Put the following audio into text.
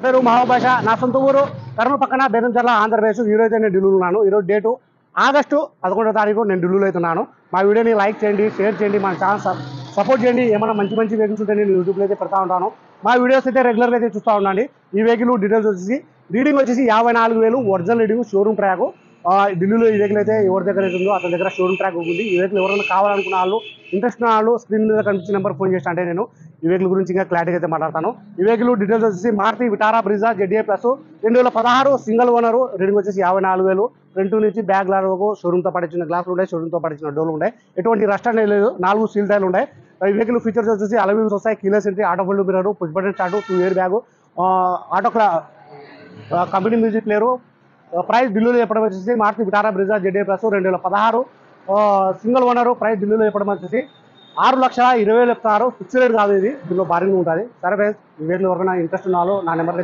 పేరు మహాభాష. నా సొంత ఊరు కర్నూలు పక్కన బేదంచర్ల, ఆంధ్రప్రదేశ్. ఈరోజు అయితే నేను ఢిల్లీలో ఉన్నాను. ఈరోజు డేటు ఆగస్టు 11వ తారీఖు. నేను ఢిల్లీలో అవుతున్నాను. మా వీడియోని లైక్ చేయండి, షేర్ చేయండి, మన ఛానల్ సపోర్ట్ చేయండి. ఏమైనా మంచి వెహికల్స్ ఉంటే నేను యూట్యూబ్లో అయితే పెడతా ఉంటాను. మా వీడియోస్ అయితే రెగ్యులర్గా అయితే చూస్తూ ఉండండి. ఈ వెహికల్ డీటెయిల్స్ వచ్చేసి రీడింగ్ వచ్చేసి 54,000 ఒరిజినల్ రీడింగ్, షోరూమ్ ట్రాక్. ఢిల్లీలో ఈ వెహికల్ అయితే ఎవరి దగ్గర అయితే ఉందో అతని దగ్గర షోరూమ్ ట్రాక్ ఉంది. ఈ వెహికల్ ఎవరైనా కావాలనుకున్న వాళ్ళు, ఇంట్రెస్ట్ ఉన్న వాళ్ళు స్క్రీన్ మీద కనిపించిన నెంబర్ ఫోన్ చేసి అంటే నేను ఈ వెహికల్ గురించి ఇంకా క్లారిటీ అయితే మాట్లాడతాను. ఈ వెహికల్ డీటెయిల్స్ వచ్చేసి Maruti Vitara Brezza ZA plus 2016 single owner. Reading వచ్చేసి 54,000. ఫ్రంట్ నుంచి బ్యాక్ గ్లాస్ వరకు షోరూమ్తో పడిచిన గ్లాసులు ఉన్నాయి, షోరూమ్తో పడిచిన డోర్లు ఉన్నాయి. ఎటువంటి రస్ట్ అనేది లేదు. 4 స్టీల్ టైర్లు ఉన్నాయి. ఈ వెహికల్ ఫీచర్స్ వచ్చేసి అలవీల్స్ వస్తాయి, keyless entry, auto fold mirror, push button start, 2 airbag, auto company music player. Price ఢిల్లీలో చెప్పడం వచ్చేసి Maruti Vitara Brezza ZA plus 2016 single owner. Price ఢిల్లీలో చెప్పడం వచ్చేసి 6,20,000 చెప్తారు. ఫిక్స్డ్ రేట్ కాదు ఇది, దీనిలో బారింగ్ ఉంటుంది. సరే ఫ్రెండ్స్, ఈ వెహికల్ ఎవరైనా ఇంట్రెస్ట్ ఉన్నాలో నా నెంబర్